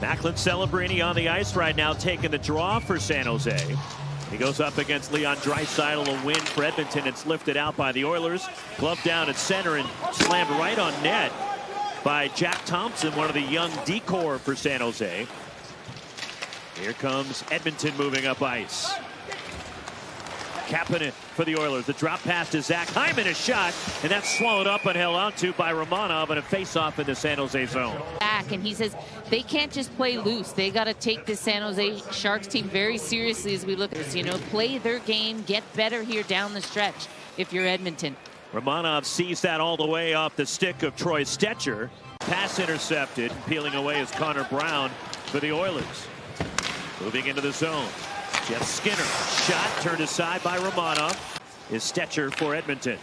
Macklin Celebrini on the ice right now, taking the draw for San Jose. He goes up against Leon Draisaitl, a win for Edmonton. It's lifted out by the Oilers. Glove down at center and slammed right on net by Jack Thompson, one of the young decor for San Jose. Here comes Edmonton moving up ice. Kapanen for the Oilers. The drop pass to Zach Hyman, a shot, and that's swallowed up and held onto by Romanov, and a face-off in the San Jose zone. And he says they can't just play loose. They got to take the San Jose Sharks team very seriously as we look at this. You know, play their game, get better here down the stretch if you're Edmonton. Romanov sees that all the way off the stick of Troy Stecher. Pass intercepted. Peeling away is Connor Brown for the Oilers. Moving into the zone. Jeff Skinner, shot turned aside by Romanov, is Stecher for Edmonton.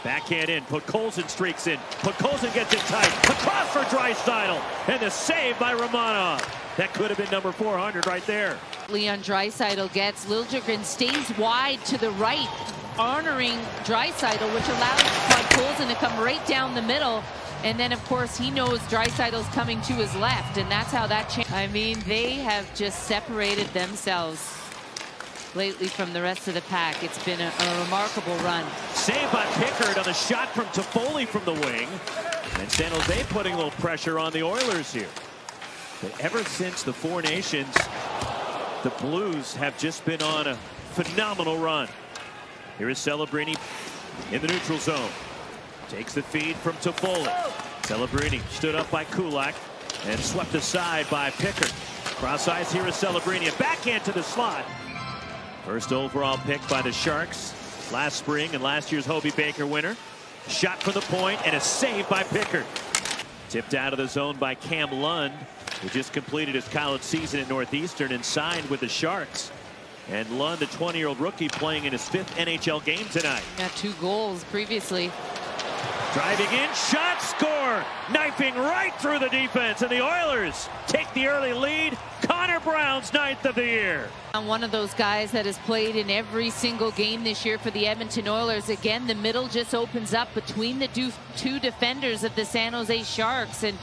Backhand in, Podkolzin streaks in, Podkolzin gets it tight, across for Draisaitl, and the save by Romanov. That could have been number 400 right there. Leon Draisaitl gets, Liljegren stays wide to the right, honoring Draisaitl, which allows Podkolzin to come right down the middle. And then, of course, he knows Draisaitl's coming to his left, and that's how that changed. I mean, they have just separated themselves lately from the rest of the pack. It's been a remarkable run. Saved by Pickard on the shot from Toffoli from the wing. And San Jose putting a little pressure on the Oilers here. But ever since the Four Nations, the Blues have just been on a phenomenal run. Here is Celebrini in the neutral zone. Takes the feed from Toffoli. Celebrini stood up by Kulak and swept aside by Pickard. Cross ice, here is Celebrini. A backhand to the slot. First overall pick by the Sharks last spring and last year's Hobey Baker winner. Shot from the point and a save by Pickard. Tipped out of the zone by Cam Lund, who just completed his college season at Northeastern and signed with the Sharks. And Lund, the 20-year-old rookie, playing in his 5th NHL game tonight. Got 2 goals previously. Driving in, shot, score! Knifing right through the defense, and the Oilers take the early lead. Connor Brown's 9th of the year. One of those guys that has played in every single game this year for the Edmonton Oilers. Again, the middle just opens up between the two defenders of the San Jose Sharks, and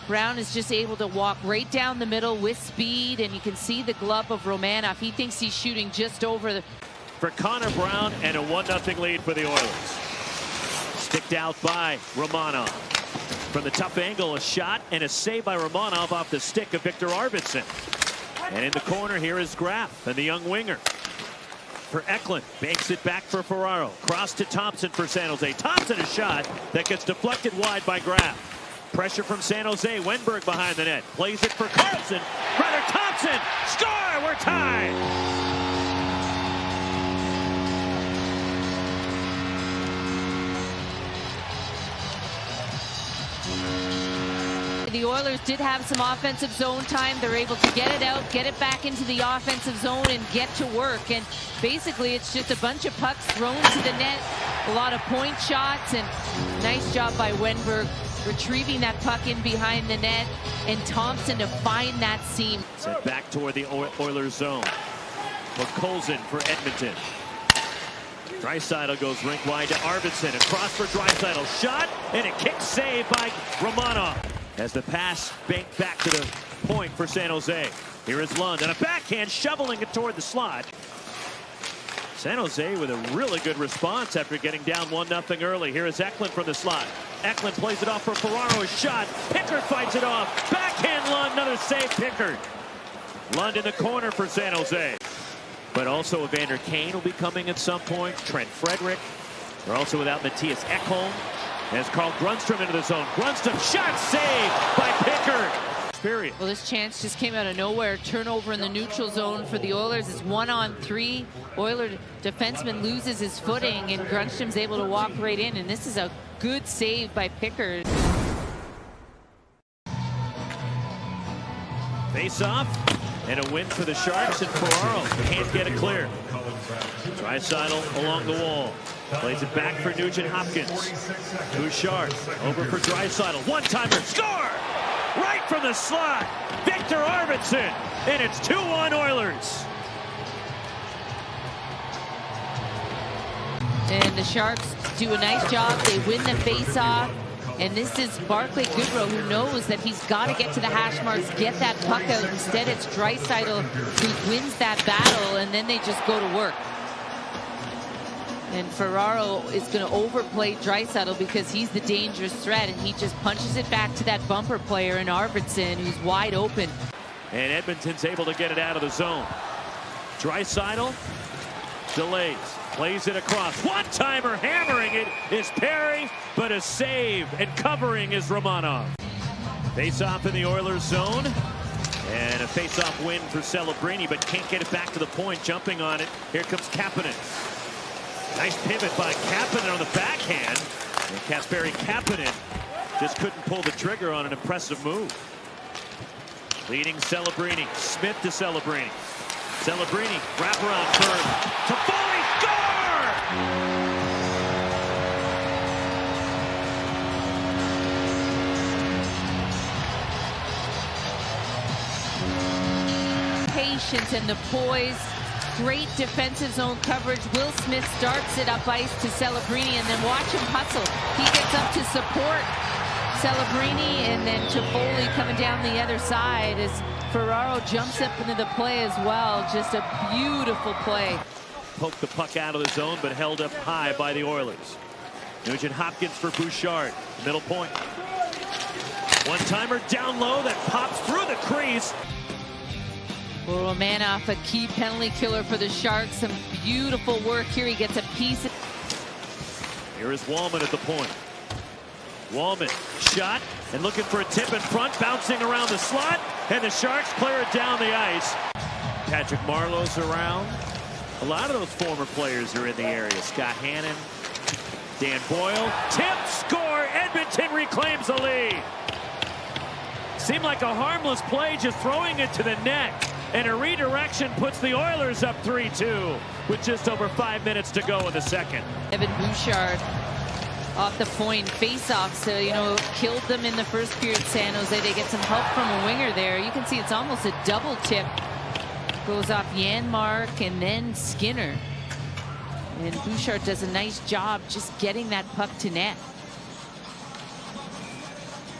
Brown is just able to walk right down the middle with speed, and you can see the glove of Romanov. He thinks he's shooting just over the... For Connor Brown, and a 1-0 lead for the Oilers. Sticked out by Romanov. From the tough angle, a shot and a save by Romanov off the stick of Victor Arvidsson. And in the corner here is Graf and the young winger. For Eklund, banks it back for Ferraro. Cross to Thompson for San Jose. Thompson, a shot that gets deflected wide by Graf. Pressure from San Jose. Wenberg behind the net. Plays it for Carlson. Brother Thompson. Score! We're tied. The Oilers did have some offensive zone time. They're able to get it out, get it back into the offensive zone, and get to work. And basically, it's just a bunch of pucks thrown to the net, a lot of point shots, and nice job by Wenberg retrieving that puck in behind the net, and Thompson to find that seam. Sent back toward the Oilers zone. Podkolzin for Edmonton. Draisaitl goes rink wide to Arvidsson. Across for Draisaitl. Shot and a kick save by Romanov. As the pass banked back to the point for San Jose. Here is Lund, and a backhand shoveling it toward the slot. San Jose with a really good response after getting down 1-0 early. Here is Eklund from the slot. Eklund plays it off for Ferraro. Shot. Pickard fights it off. Backhand Lund, another save. Pickard. Lund in the corner for San Jose. But also Evander Kane will be coming at some point. Trent Frederick. They're also without Matthias Ekholm. As Carl Grundstrom into the zone. Grundstrom shot saved by Pickard. Period. Well, this chance just came out of nowhere. Turnover in the neutral zone for the Oilers. It's 1-on-3. Oiler defenseman loses his footing, and Grundstrom's able to walk right in. And this is a good save by Pickard. Face off, and a win for the Sharks, and Ferraro can't get it clear. Draisaitl along the wall. Plays it back for Nugent Hopkins. Bouchard over for Draisaitl. One-timer, score! Right from the slot, Victor Arvidsson, and it's 2-1 Oilers. And the Sharks do a nice job. They win the face-off. And this is Barclay Goodrow, who knows that he's got to get to the hash marks, get that puck out. Instead, it's Draisaitl who wins that battle, and then they just go to work. And Ferraro is going to overplay Draisaitl because he's the dangerous threat, and he just punches it back to that bumper player in Arvidsson, who's wide open. And Edmonton's able to get it out of the zone. Draisaitl delays, plays it across. One-timer hammering it is Perry, but a save and covering is Romanov. Face-off in the Oilers zone. And a face-off win for Celebrini, but can't get it back to the point. Jumping on it. Here comes Kapanen. Nice pivot by Kapanen on the backhand. And Kasperi Kapanen just couldn't pull the trigger on an impressive move. Leading Celebrini. Smith to Celebrini. Celebrini, wraparound curve. Toffoli, score! Patience and the poise. Great defensive zone coverage. Will Smith starts it up ice to Celebrini, and then watch him hustle. He gets up to support Celebrini, and then Toffoli coming down the other side as Ferraro jumps up into the play as well. Just a beautiful play. Poked the puck out of the zone, but held up high by the Oilers. Nugent Hopkins for Bouchard. Middle point. One-timer down low that pops through the crease. Well, Romanov, a key penalty killer for the Sharks. Some beautiful work here. He gets a piece. Here is Wallman at the point. Wallman shot and looking for a tip in front, bouncing around the slot, and the Sharks clear it down the ice. Patrick Marleau's around. A lot of those former players are in the area. Scott Hannon, Dan Boyle, tip, score, Edmonton reclaims the lead. Seemed like a harmless play, just throwing it to the net. And a redirection puts the Oilers up 3-2 with just over 5 minutes to go in the second. Evan Bouchard off the point, face-off, so, you know, killed them in the first period. San Jose, they get some help from a winger there. You can see it's almost a double tip. Goes off Janmark and then Skinner. And Bouchard does a nice job just getting that puck to net.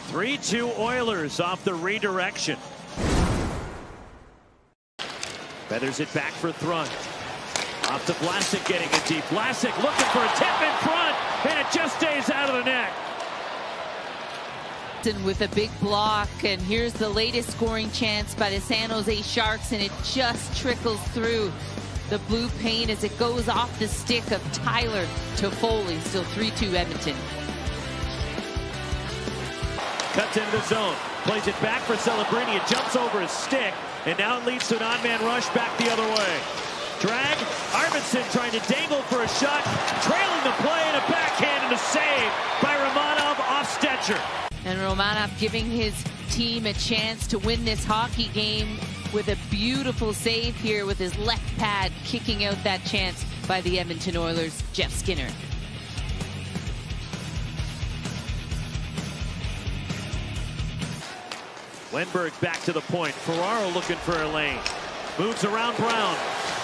3-2 Oilers off the redirection. Feathers it back for Thrun. Off to Vlasic, getting it deep. Vlasic looking for a tip in front, and it just stays out of the net. With a big block, and here's the latest scoring chance by the San Jose Sharks, and it just trickles through the blue paint as it goes off the stick of Tyler Toffoli. Still 3-2 Edmonton. Cuts into the zone, plays it back for Celebrini. It jumps over his stick, and now it leads to an on-man rush back the other way. Drag, Arvidsson trying to dangle for a shot, trailing the play, and a backhand and a save by Romanov off Stetcher. And Romanov giving his team a chance to win this hockey game with a beautiful save here with his left pad, kicking out that chance by the Edmonton Oilers, Jeff Skinner. Wenberg back to the point. Ferraro looking for a lane. Moves around Brown.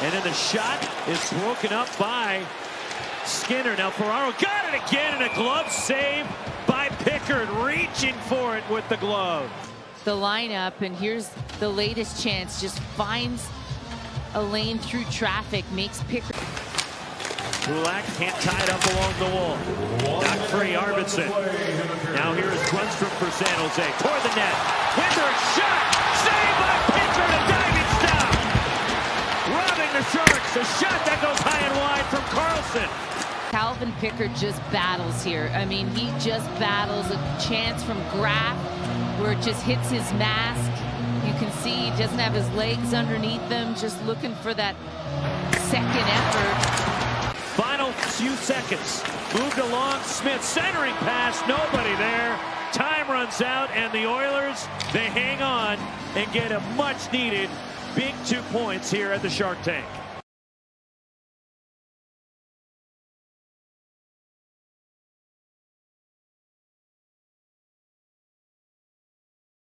And then the shot is broken up by Skinner. Now Ferraro got it again, and a glove save by Pickard, reaching for it with the glove. The lineup, and here's the latest chance. Just finds a lane through traffic, makes Pickard. Kulak can't tie it up along the wall. Knocked free, Arvidsson. Now here is Grundstrom for San Jose. Toward the net. Wenberg shot! Saved by Pickard, a diving stop! Robbing the Sharks. A shot that goes high and wide from Carlson. Calvin Pickard just battles here. I mean, he just battles a chance from Graff where it just hits his mask. You can see he doesn't have his legs underneath them, just looking for that second effort. Final few seconds. Moved along, Smith centering pass, nobody there. Time runs out, and the Oilers, they hang on and get a much needed big 2 points here at the Shark Tank.